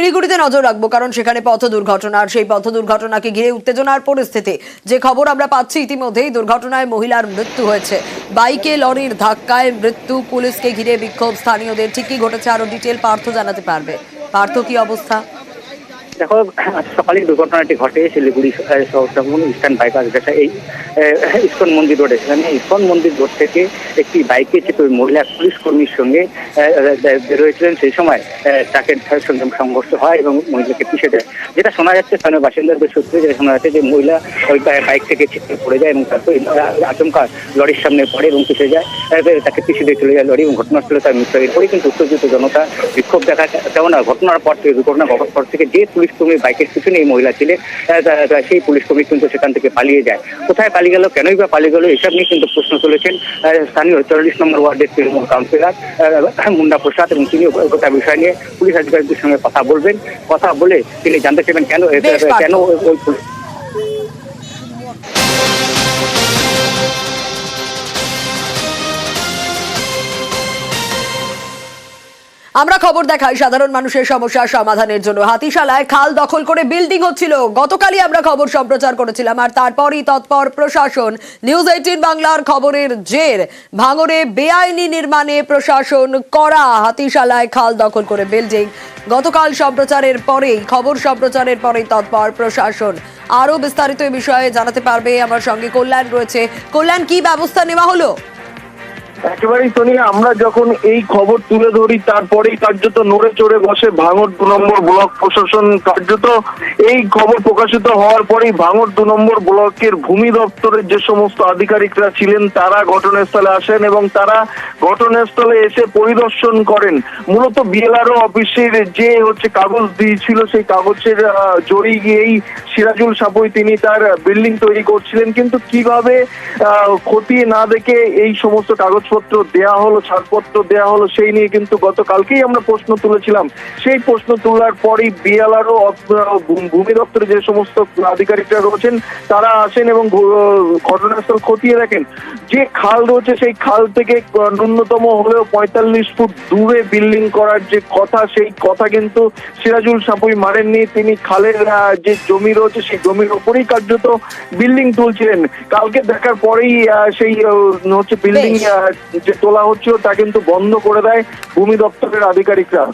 শিলিগুড়িতে নজর রাখবো, কারণ সেখানে পথ দুর্ঘটনা, আর সেই পথ দুর্ঘটনাকে ঘিরে উত্তেজনার পরিস্থিতি। যে খবর আমরা পাচ্ছি, ইতিমধ্যেই দুর্ঘটনায় মহিলার মৃত্যু হয়েছে। বাইকে লরির ধাক্কায় মৃত্যু, পুলিশকে ঘিরে বিক্ষোভ স্থানীয়দের। ঠিক কি ঘটেছে আরো ডিটেল পার্থ জানাতে পারবে। পার্থ, কি অবস্থা? দেখো, সকালে দুর্ঘটনাটি ঘটে শিলিগুড়ি ইস্টার্ন বাইপাস যেটা এই ইস্কন মন্দির রোডে। সেখানে ইস্কন মন্দির রোড থেকে একটি বাইকে চেপে মহিলা পুলিশ কর্মীর সঙ্গে বেরোয়েছিলেন। সেই সময় ট্রাকের সঙ্গে সংঘর্ষ হয় এবং মহিলাকে পিষে দেয়। যেটা শোনা যাচ্ছে স্থানীয় বাসিন্দাদের সূত্রে, যেটা শোনা যাচ্ছে যে মহিলা ওই বাইক থেকে ছিটকে পড়ে যায় এবং তারপর আচমকা লরির সামনে পড়ে এবং পিষে যায়। তাকে পিছিয়ে দিয়ে চলে যায় লরি এবং ঘটনাস্থলে তার মৃত্যু। এরপরে কিন্তু উত্তেজিত জনতা বিক্ষোভ দেখা তেমন ঘটনার পর থেকে দুর্ঘটনার পর থেকে যে পুলিশ কর্মী বাইকের পিছনে এই মহিলা ছিলেন, সেই পুলিশ কর্মী কিন্তু সেখান থেকে পালিয়ে যায়। কোথায় পালিয়ে গেল, কেনই বা পালিয়ে গেল, এসব নিয়ে কিন্তু প্রশ্ন তুলেছেন স্থানীয় 44 নম্বর ওয়ার্ডের তৃণমূল কাউন্সিলর মুন্ডা প্রসাদ, এবং তিনি গোটা বিষয় নিয়ে পুলিশ আধিকারিকদের সঙ্গে কথা বলবেন। কথা বলে তিনি জানতে চাইবেন কেন ওই আমরা খবর দেখাই সাধারণ মানুষের সমস্যা সমাধানের জন্য। হাতিশালায় খাল দখল করে বিল্ডিং হচ্ছিল। গতকালই আমরা খবর সম্প্রচার করেছিলাম, আর তারপরই তৎপর প্রশাসন। নিউজ 18 বাংলার খবরের জের, ভাঙড়ে বেআইনি নির্মাণে প্রশাসন করা। হাতিশালায় খাল দখল করে বিল্ডিং। গতকাল সম্প্রচারের পরেই, খবর সম্প্রচারের পরেই তৎপর প্রশাসন। আরো বিস্তারিত এই বিষয়ে জানাতে পারবে আমার সঙ্গে কল্যাণ রয়েছে। কল্যাণ, কি ব্যবস্থা নেওয়া হলো? একেবারেই সোনিয়া, আমরা যখন এই খবর তুলে ধরি তারপরেই কার্যত নড়ে চড়ে বসে ভাঙড় 2 নম্বর ব্লক প্রশাসন। কার্যত এই খবর প্রকাশিত হওয়ার পরেই ভাঙড় 2 নম্বর ব্লকের ভূমি দপ্তরের যে সমস্ত আধিকারিকরা ছিলেন তারা ঘটনাস্থলে আসেন এবং তারা ঘটনাস্থলে এসে পরিদর্শন করেন। মূলত বিএলআরও অফিসের যে কাগজ দিয়েছিল, সেই কাগজের জড়ি গিয়েই সিরাজুল সাপুই তিনি তার বিল্ডিং তৈরি করছিলেন। কিন্তু কিভাবে খতিয়ে না দেখে এই সমস্ত কাগজপত্র দেয়া হলো, ছাড়পত্র দেয়া হলো, সেই নিয়ে কিন্তু গতকালকেই আমরা প্রশ্ন তুলেছিলাম। সেই প্রশ্ন তোলার পরই বিএলআরও ভূমি দপ্তরে যে সমস্ত আধিকারিকরা রয়েছেন তারা আসেন এবং ঘটনাস্থল খতিয়ে দেখেন। যে খাল রয়েছে সেই খাল থেকে ন্যূনতম হলেও 45 ফুট দূরে বিল্ডিং করার যে কথা, সেই কথা কিন্তু সিরাজুল সাপুই মারেননি। তিনি খালের যে জমি রয়েছে সেই জমির ওপরেই কার্যত বিল্ডিং তুলছিলেন। কালকে দেখার পরেই সেই বিল্ডিং যে তোলা হচ্ছিল তা কিন্তু বন্ধ করে দেয় ভূমি দপ্তরের আধিকারিকরা।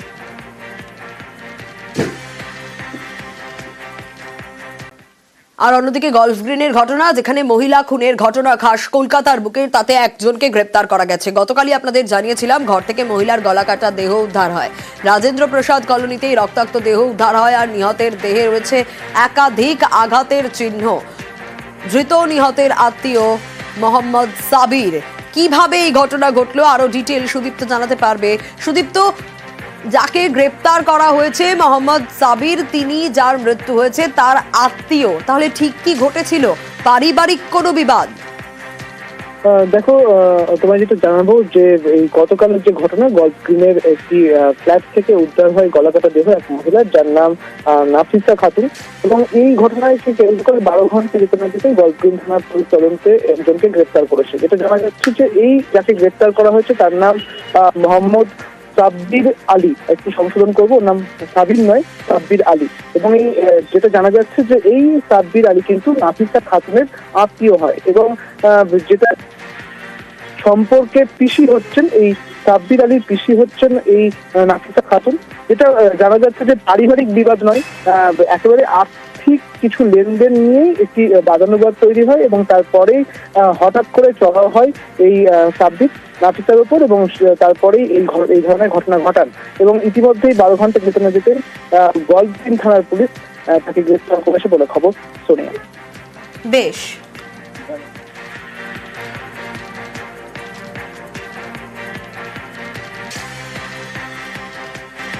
আর অন্যদিকে গলফ গ্রিনের ঘটনা, যেখানে মহিলা খুনের ঘটনা খাস কলকাতার বুকে, তাতে একজনকে গ্রেপ্তার করা গেছে। গতকালই আপনাদের জানিয়েছিলাম, ঘর থেকে মহিলার গলা কাটা দেহ উদ্ধার হয়। রাজেন্দ্র প্রসাদ কলোনিতেই রক্তাক্ত দেহ উদ্ধার হয়, আর নিহতের দেহে রয়েছে একাধিক আঘাতের চিহ্ন। ধৃত নিহতের আত্মীয় মোহাম্মদ সাবির। কিভাবে এই ঘটনা ঘটলো আরো ডিটেল সুদীপ্ত জানাতে পারবে। সুদীপ্ত, যাকে গ্রেপ্তার করা হয়েছে মোহাম্মদ সাবির, তিনি যার মৃত্যু হয়েছে তার আত্মীয়, তাহলে ঠিক কি ঘটেছিল? পারিবারিক কোনো বিবাদ? দেখো, তোমায় যেটা জানাবো যে এই গতকালের যে ঘটনা, গলফ গ্রিনের একটি ফ্ল্যাট থেকে উদ্ধার হয় গলাকাটা দেহ এক মহিলার, যার নাম নাফিসা খাতুন। এবং এই ঘটনায় সে কেন্দ্র করে 12 ঘন্টা ইতিমধ্যে গলফ গ্রিন থানার পুলিশ তদন্তে একজনকে গ্রেপ্তার করেছে। যেটা জানা যাচ্ছে যে এই যাকে গ্রেপ্তার করা হয়েছে তার নাম মোহাম্মদ সাব্বির আলী। একটু সংশোধন করবো, নাম সাবির নয়, সাব্বির আলী। এবং এই যেটা জানা যাচ্ছে যে এই সাব্বির আলী কিন্তু নাফিসা খাতুনের আত্মীয় হয় এবং যেটা সম্পর্কে পিসি হচ্ছেন, এই সাব্বির আলীর পিসি হচ্ছেন এই নাফিসা খাতুন। যেটা জানা যাচ্ছে যে পারিবারিক বিবাদ নয়, একেবারে আর্থিক কিছু লেনদেন নিয়েই একটি বাদানুবাদ তৈরি হয় এবং তারপরেই হঠাৎ করে চড়াও হয় এই সাব্বির নাফিসার উপর এবং তারপরেই এই ধরনের ঘটনা ঘটান। এবং ইতিমধ্যেই 12 ঘন্টা যেতে না যেতে গলফ গ্রিন থানার পুলিশ তাকে গ্রেপ্তার করেছে বলে খবর। সোনিয়া, বেশ।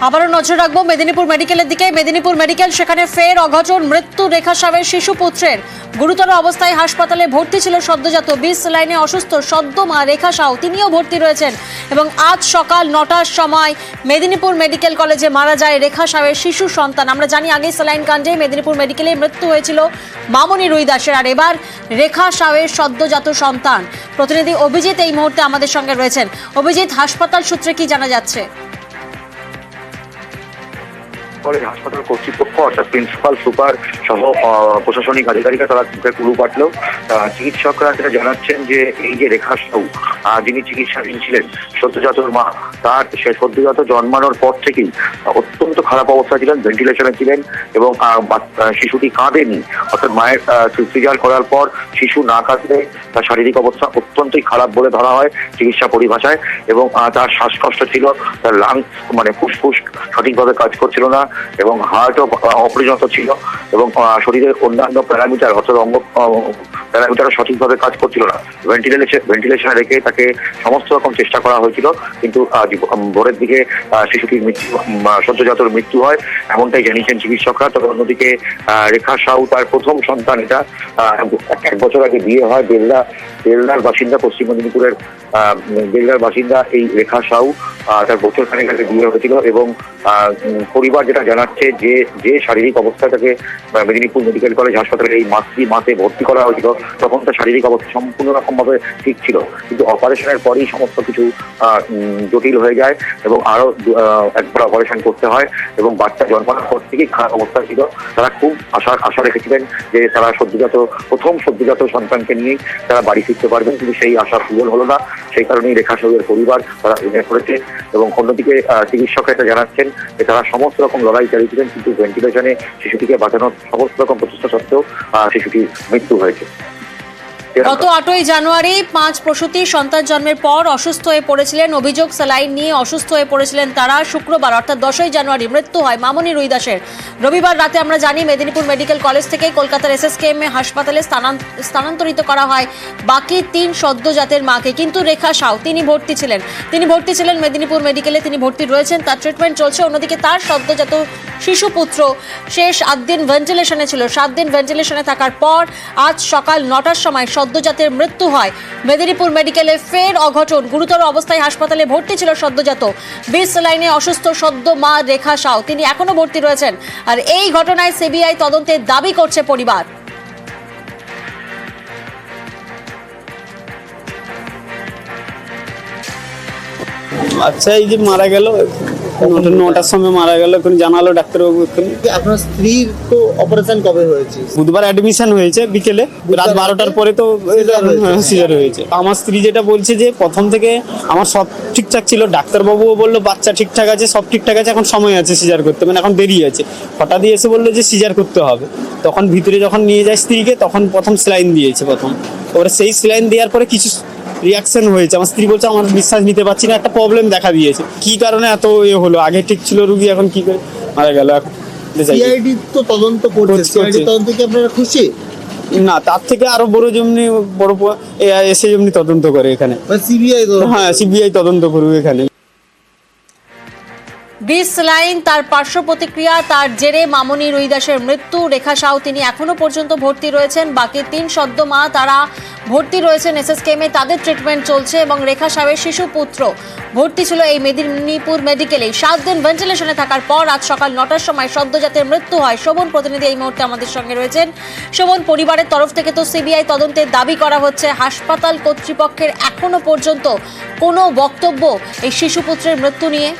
আবারও নজর রাখবো মেদিনীপুর মেডিকেলের দিকে। মেদিনীপুর মেডিকেল, সেখানে ফের অঘটন, মৃত্যু রেখা সাহের শিশু পুত্রের। গুরুতর অবস্থায় হাসপাতালে ভর্তি ছিল সদ্যজাত, 20 লাইনে অসুস্থ সদ্য মা রেখা সাউ, তিনিও ভর্তি রয়েছেন। এবং আজ সকাল 9টার সময় মেদিনীপুর মেডিকেল কলেজে মারা যায় রেখা সাহের শিশু সন্তান। আমরা জানি আগে স্যালাইন কাণ্ডে মেদিনীপুর মেডিকেলে মৃত্যু হয়েছিল মামনি রুই দাসের, আর এবার রেখা সাহের সদ্যজাত সন্তান। প্রতিনিধি অভিজিৎ এই মুহূর্তে আমাদের সঙ্গে রয়েছেন। অভিজিৎ, হাসপাতাল সূত্রে কি জানা যাচ্ছে? কলেজ হাসপাতাল কর্তৃপক্ষ অর্থাৎ প্রিন্সিপাল সুপার সহ প্রশাসনিক আধিকারিকরা তারা মুখে কুলু কাটলেও চিকিৎসকরা যেটা জানাচ্ছেন যে এই যে রেখা সাউ যিনি চিকিৎসাধীন ছিলেন সদ্যজাতর মা, তার সে সদ্যজাত জন্মানোর পর থেকেই অত্যন্ত খারাপ অবস্থা ছিলেন, ভেন্টিলেশনে ছিলেন এবং শিশুটি কাঁদেনি। অর্থাৎ মায়ের সিজার করার পর শিশু না কাঁদলে তার শারীরিক অবস্থা অত্যন্তই খারাপ বলে ধরা হয় চিকিৎসা পরিভাষায়, এবং তার শ্বাসকষ্ট ছিল, তার লাংস মানে ফুসফুস সঠিকভাবে কাজ করছিল না এবং হার্টও অপরিণত ছিল এবং শরীরের অন্যান্য প্যারামিটার অর্থাৎ অঙ্গ প্যারামিটারও সঠিকভাবে কাজ করছিল না। ভেন্টিলেশনে রেখে তাকে সমস্ত রকম চেষ্টা করা হয়েছিল, কিন্তু ভোরের দিকে শিশুটির মৃত্যু, সদ্যজাতর মৃত্যু হয়, এমনটাই জানিয়েছেন চিকিৎসকরা। তবে অন্যদিকে রেখা সাউ তার প্রথম সন্তান, এটা 1 বছর আগে বিয়ে হয়। বেলদার বাসিন্দা, পশ্চিম মেদিনীপুরের বেলদার বাসিন্দা এই রেখা সাউ, তার বছরখানেক আগে বিয়ে হয়েছিল এবং পরিবার যেটা জানাচ্ছে যে শারীরিক অবস্থা তাকে মেদিনীপুর মেডিকেল কলেজ হাসপাতালে এই মাসে ভর্তি করা হয়েছিল, তখন তার শারীরিক অবস্থা সম্পূর্ণ রকমভাবে ঠিক ছিল, কিন্তু অপারেশনের পরেই সমস্ত কিছু জটিল হয়ে যায় এবং আরো একবার অপারেশন করতে হয় এবং বাচ্চা জন্মানোর পর থেকেই খারাপ অবস্থা ছিল। তারা খুব আশা রেখেছিলেন যে তারা প্রথম সদ্যজাত সন্তানকে নিয়েই তারা বাড়ি ফিরতে পারবেন, কিন্তু সেই আশা পূরণ হলো না। সেই কারণেই রেখা সাউয়ের পরিবার তারা ভেঙে পড়েছে এবং অন্যদিকে চিকিৎসকরা এটা জানাচ্ছেন যে তারা সমস্ত রকম লড়াই চালিয়েছিলেন, কিন্তু ভেন্টিলেশনে শিশুটিকে বাঁচানোর সমস্ত রকম প্রচেষ্টা সত্ত্বেও শিশুটির মৃত্যু হয়েছে। গত 8ই জানুয়ারি 5 প্রসূতি সন্তান জন্মের পর অসুস্থ হয়ে পড়েছিলেন, অভিযোগ স্যালাইন নিয়ে অসুস্থ হয়ে পড়েছিলেন তারা। শুক্রবার অর্থাৎ 10ই জানুয়ারি মৃত্যু হয় মামনি রুইদাসের। রবিবার রাতে আমরা জানি মেদিনীপুর মেডিকেল কলেজ থেকে কলকাতার SSKM হাসপাতালে স্থানান্তরিত করা হয় বাকি 3 সদ্যজাতের মাকে। কিন্তু রেখা সাউ তিনি ভর্তি ছিলেন মেদিনীপুর মেডিকেলে, তিনি ভর্তি রয়েছেন, তার ট্রিটমেন্ট চলছে। অন্যদিকে তার সদ্যজাত শিশুপুত্র শেষ 8 দিন ভেন্টিলেশনে ছিল। 7 দিন ভেন্টিলেশনে থাকার পর আজ সকাল 9টার সময় সদ্যজাতের মৃত্যু হয় মেদিনীপুর মেডিকেলে। ফের অঘটন, গুরুতর অবস্থায় হাসপাতালে ভর্তি ছিল সদ্যজাত। 20 লাইনে অসুস্থ সদ্য মা রেখা সাউ, তিনি এখনো ভর্তি রয়েছেন। আর এই ঘটনায় সিবিআই তদন্তের দাবি করছে পরিবার। আচ্ছা, এই যে মারা গেল 9টার সময় মারা গেল, এখন জানালো ডাক্তারবাবু। আপনার স্ত্রীর তো অপারেশন কবে হয়েছে? বুধবার অ্যাডমিশন হয়েছে বিকেলে, রাত 12টার পরে তো সিজার হয়েছে। আমার স্ত্রী যেটা বলছে যে প্রথম থেকে আমার সব ঠিকঠাক ছিল, ডাক্তারবাবুও বললো বাচ্চা ঠিকঠাক আছে, সব ঠিকঠাক আছে, এখন সময় আছে সিজার করতে, মানে এখন দেরি আছে। হঠাৎ এসে বললো যে সিজার করতে হবে। তখন ভিতরে যখন নিয়ে যায় স্ত্রীকে, তখন প্রথম স্যালাইন দিয়েছে ওরা সেই স্যালাইন দেওয়ার পরে কিছু রিয়াকশন হয়েছে। আমার স্ত্রী বলছে আমার নিঃশ্বাস নিতে পারছি না, একটা প্রবলেম দেখা দিয়েছে। কি কারণে এত হলো, আগে ঠিক ছিল রুগী, এখন কি করে মারা গেল। সিআইডি তো তদন্ত করছে, সিআইডি তদন্ত কি আপনারা খুশি? না, তার থেকে আরো বড় যেমনি এসে যেমনি তদন্ত করে এখানে, সিবিআই? হ্যাঁ, সিবিআই তদন্ত করবে এখানে। 20 লাইন তার পার্শ্ব প্রতিক্রিয়া, তার জেরে মামনি রুইদাসের মৃত্যু। রেখা সাউ তিনি এখনো পর্যন্ত ভর্তি রয়েছেন। বাকি 3 সদ্য মা তারা ভর্তি রয়েছেন SSKM, তাদের ট্রিটমেন্ট চলছে এবং রেখা সাউয়ের শিশুপুত্র ভর্তি ছিল এই মেদিনীপুর মেডিকেলে। 7 দিন ভেন্টিলেশনে থাকার পর আজ সকাল 9টার সময় সদ্যজাতের মৃত্যু হয়। শোভন প্রতিনিধি এই মুহূর্তে আমাদের সঙ্গে রয়েছেন। শোভন, পরিবারের তরফ থেকে তো সিবিআই তদন্তের দাবি করা হচ্ছে, হাসপাতাল কর্তৃপক্ষের এখনো পর্যন্ত কোনো বক্তব্য এই শিশুপুত্রের মৃত্যু নিয়ে?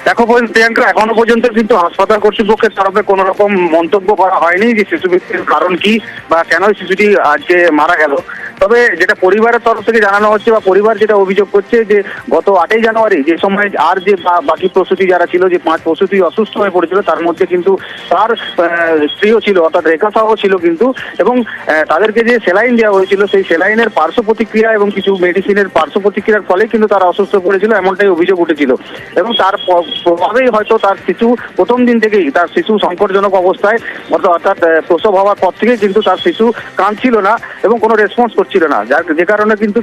দেখো প্রিয়াঙ্কা, এখনো পর্যন্ত কিন্তু হাসপাতাল কর্তৃপক্ষের তরফে কোন রকম মন্তব্য করা হয়নি যে শিশু মৃত্যুর কারণ কি বা কেন শিশুটি আজকে মারা গেল। তবে যেটা পরিবারের তরফ থেকে জানানো হচ্ছে বা পরিবার যেটা অভিযোগ করছে যে গত 8ই জানুয়ারি যে সময় আর যে বাকি প্রসূতি যারা ছিল, যে 5 প্রসূতি অসুস্থ হয়ে পড়েছিল, তার মধ্যে কিন্তু তার স্ত্রীও ছিল, অর্থাৎ রেখা সাউও ছিল কিন্তু, এবং তাদেরকে যে সেলাইন দেওয়া হয়েছিল সেই সেলাইনের পার্শ্ব প্রতিক্রিয়া এবং কিছু মেডিসিনের পার্শ্ব প্রতিক্রিয়ার ফলে কিন্তু তারা অসুস্থ পড়েছিল, এমনটাই অভিযোগ উঠেছিল। এবং তার প্রভাবেই হয়তো তার শিশু প্রথম দিন থেকেই তার শিশু সংকটজনক অবস্থায়, অর্থাৎ প্রসব হওয়ার পর থেকেই কিন্তু তার শিশু কাঁদছিল না এবং কোনো রেসপন্স করছিল না, যে কারণে কিন্তু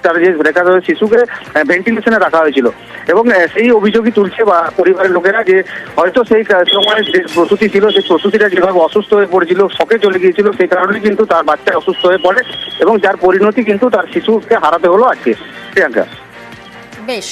তার যে রেখা শিশুকে ভেন্টিলেশনে রাখা হয়েছিল। এবং সেই অভিযোগই তুলছে বা পরিবারের লোকেরা যে হয়তো সেই সময় যে প্রসূতি ছিল, সেই প্রসূতিটা যেভাবে অসুস্থ হয়ে পড়েছিল, শকে চলে গিয়েছিল, সেই কারণে কিন্তু তার বাচ্চা অসুস্থ হয়ে পড়ে এবং যার পরিণতি কিন্তু তার শিশুকে হারাতে হলো আজকে। প্রিয়াঙ্কা, বেশ।